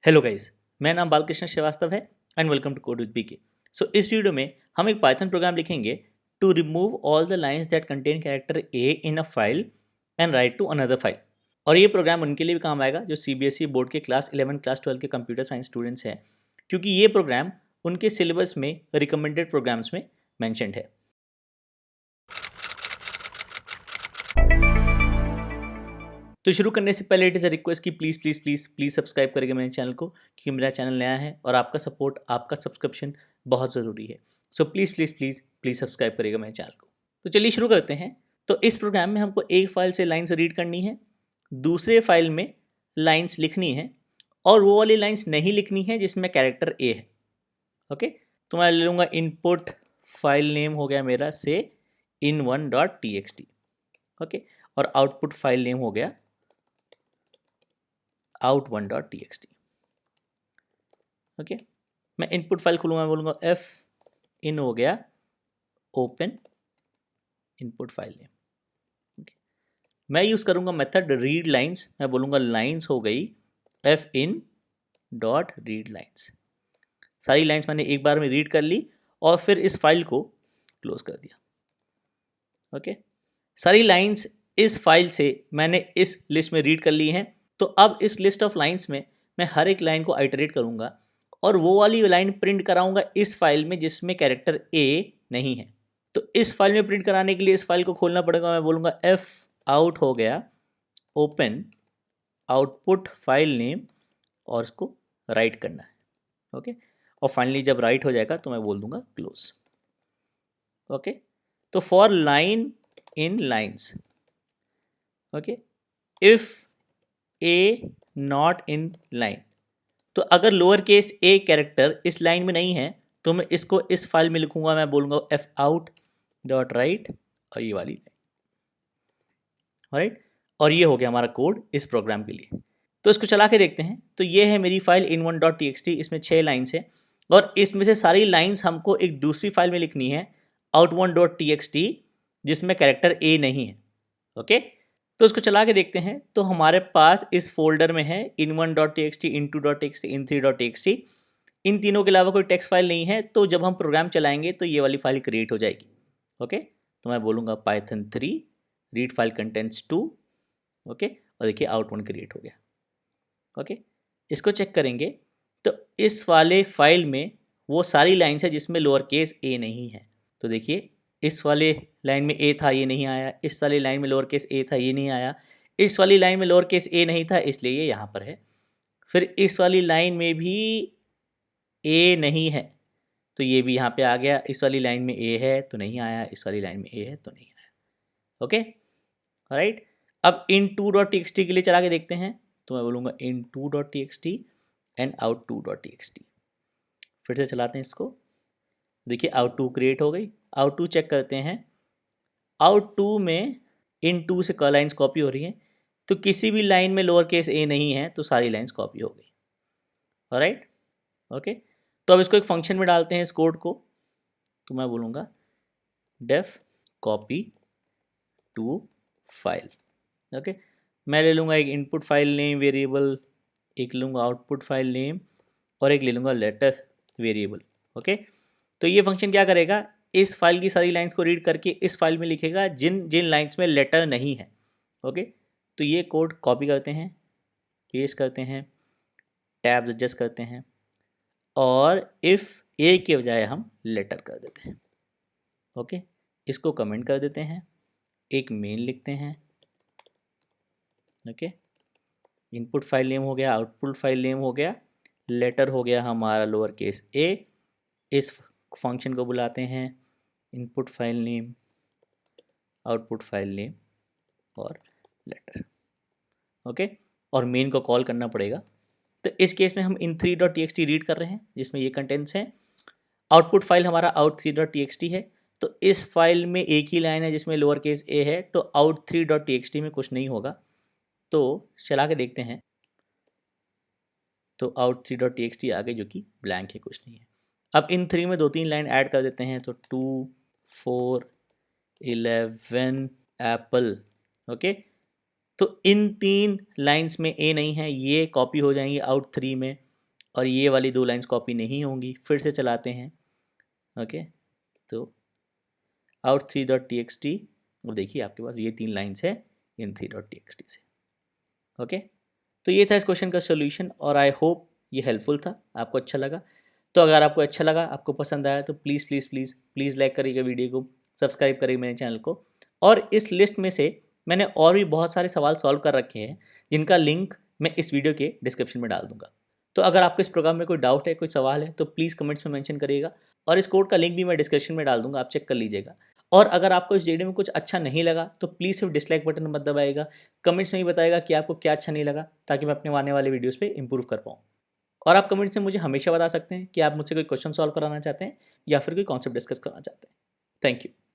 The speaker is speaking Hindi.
हेलो गाइस, मेरा नाम बालकृष्ण श्रीवास्तव है and welcome to code with BK. So इस वीडियो में हम एक पाइथन प्रोग्राम लिखेंगे to remove all the lines that contain character A in a file and write to another file. और ये प्रोग्राम उनके लिए भी काम आएगा जो सीबीएसई बोर्ड के क्लास 11 क्लास 12 के कंप्यूटर साइंस स्टूडेंट्स हैं, क्योंकि ये प्रोग्राम उनके सिलेबस में रिकमेंडेड प्रोग्राम्स में मैंशनड है। तो शुरू करने से पहले इट इज़ अ रिक्वेस्ट कि please please please please subscribe करेंगे मेरे चैनल को, क्योंकि मेरा चैनल नया है और आपका सपोर्ट, आपका सब्सक्रिप्शन बहुत ज़रूरी है। So please please please please subscribe करेगा मेरे चैनल को। तो चलिए शुरू करते हैं। तो इस प्रोग्राम में हमको एक फाइल से लाइन्स रीड करनी है, दूसरे फाइल में लाइन्स लिखनी है, और वो वाली लाइन्स नहीं लिखनी है जिसमें कैरेक्टर ए है। ओके, तो मैं ले लूँगा इनपुट फाइल नेम हो गया मेरा से in1.txt। ओके, और आउटपुट फाइल नेम हो गया out1.txt। ओके, मैं इनपुट फाइल खोलूँगा, मैं बोलूँगा एफ इन हो गया open input file name. Okay, मैं यूज़ करूँगा मेथड रीड लाइन्स, मैं बोलूँगा लाइन्स हो गई F in dot read lines. सारी लाइन्स मैंने एक बार में रीड कर ली और फिर इस फाइल को क्लोज कर दिया। ओके, सारी लाइन्स इस फाइल से मैंने इस लिस्ट में रीड कर ली हैं। तो अब इस लिस्ट ऑफ लाइन्स में मैं हर एक लाइन को आइटरेट करूँगा और वो वाली लाइन प्रिंट कराऊंगा इस फाइल में जिसमें कैरेक्टर ए नहीं है। तो इस फाइल में प्रिंट कराने के लिए इस फाइल को खोलना पड़ेगा। मैं बोलूँगा एफ आउट हो गया ओपन आउटपुट फाइल नेम और इसको राइट करना है। ओके, और फाइनली जब राइट हो जाएगा तो मैं बोल दूंगा क्लोज। ओके, तो for line in lines, okay, if A not in line, तो अगर लोअर केस ए कैरेक्टर इस लाइन में नहीं है तो मैं इसको इस फाइल में लिखूंगा। मैं बोलूँगा एफ आउट डॉट राइट और ये वाली लाइन। राइट, और ये हो गया हमारा कोड इस प्रोग्राम के लिए। तो इसको चला के देखते हैं। तो ये है मेरी फाइल in1.txt, इसमें 6 लाइन्स है और इसमें से सारी लाइन्स हमको एक दूसरी फाइल में लिखनी है out1.txt जिसमें कैरेक्टर ए नहीं है। ओके, तो इसको चला के देखते हैं। तो हमारे पास इस फोल्डर में है in1.txt, in2.txt, in3.txt। इन तीनों के अलावा कोई टेक्स्ट फाइल नहीं है। तो जब हम प्रोग्राम चलाएंगे तो ये वाली फाइल क्रिएट हो जाएगी। ओके, तो मैं बोलूँगा python3 read file contents 2। Okay, और देखिए out1 क्रिएट हो गया। ओके, इसको चेक करेंगे तो इस वाले फाइल में वो सारी लाइन्स है जिसमें लोअर केस ए नहीं है। तो देखिए इस वाले लाइन में ए था, ये नहीं आया। इस वाली लाइन में लोअर केस ए था, ये नहीं आया। इस वाली लाइन में लोअर केस ए नहीं था, इसलिए ये यहाँ पर है। फिर इस वाली लाइन में भी ए नहीं है तो ये भी यहाँ पे आ गया। इस वाली लाइन में ए है तो नहीं आया, इस वाली लाइन में ए है तो नहीं आया। Okay, right. अब in2.txt के लिए चला के देखते हैं। तो मैं बोलूँगा in2.txt एंड out2.txt। फिर से चलाते हैं इसको। देखिए out2 क्रिएट हो गई। out2 चेक करते हैं। out2 में in2 से लाइन्स कॉपी हो रही हैं, तो किसी भी लाइन में लोअर केस ए नहीं है तो सारी लाइन्स कॉपी हो गई। राइट, ओके, तो अब इसको एक फंक्शन में डालते हैं इस कोड को। तो मैं बोलूँगा def copy to file. Okay, मैं ले लूँगा एक इनपुट फाइल नेम वेरिएबल, एक लूँगा आउटपुट फाइल नेम और एक ले लूँगा लेटर वेरिएबल। ओके, तो ये फंक्शन क्या करेगा, इस फाइल की सारी लाइंस को रीड करके इस फाइल में लिखेगा जिन जिन लाइंस में लेटर नहीं है। ओके, तो ये कोड कॉपी करते हैं, पेस्ट करते हैं, टैब्स एडजस्ट करते हैं और इफ़ ए के बजाय हम लेटर कर देते हैं। ओके, इसको कमेंट कर देते हैं, एक मेन लिखते हैं। ओके, इनपुट फाइल नेम हो गया, आउटपुट फाइल नेम हो गया, लेटर हो गया हमारा लोअर केस ए। इस फंक्शन को बुलाते हैं input file name, output file name और लेटर। ओके, और मेन को कॉल करना पड़ेगा। तो इस केस में हम in3.txt रीड कर रहे हैं जिसमें ये कंटेंट्स हैं। आउटपुट फाइल हमारा out3.txt है, तो इस फाइल में एक ही लाइन है जिसमें लोअर केस ए है, तो out3.txt में कुछ नहीं होगा। तो चला के देखते हैं। तो out3.txt आ गई जो कि ब्लैंक है, कुछ नहीं है। अब in3 में 2-3 लाइन ऐड कर देते हैं। तो 2 4 11 एप्पल। ओके, तो इन 3 लाइंस में ए नहीं है, ये कॉपी हो जाएंगी out3 में। और ये वाली 2 लाइन्स कॉपी नहीं होंगी। फिर से चलाते हैं, ओके। तो out3.txt और देखिए आपके पास ये 3 लाइन्स है in3.txt से, ओके। तो ये था इस क्वेश्चन का सोल्यूशन और आई होप ये हेल्पफुल था, आपको अच्छा लगा। तो अगर आपको अच्छा लगा, आपको पसंद आया तो please please please please like करिएगा वीडियो को, सब्सक्राइब करिएगा मेरे चैनल को। और इस लिस्ट में से मैंने और भी बहुत सारे सवाल सॉल्व कर रखे हैं जिनका लिंक मैं इस वीडियो के डिस्क्रिप्शन में डाल दूंगा। तो अगर आपको इस प्रोग्राम में कोई डाउट है, कोई सवाल है, तो प्लीज़ कमेंट्स में मेंशन करिएगा और इस कोड का लिंक भी मैं डिस्क्रिप्शन में डाल दूंगा, आप चेक कर लीजिएगा। और अगर आपको इस वीडियो में कुछ अच्छा नहीं लगा तो प्लीज़ सिर्फ डिसलाइक बटन मत दबाइएगा, कमेंट्स में ही बताइएगा कि आपको क्या अच्छा नहीं लगा, ताकि मैं अपने आने वाले वीडियोज़ पे इंप्रूव कर पाऊँ। और आप कमेंट्स में मुझे हमेशा बता सकते हैं कि आप मुझसे कोई क्वेश्चन सॉल्व कराना चाहते हैं या फिर कोई कॉन्सेप्ट डिस्कस करना चाहते हैं। Thank you.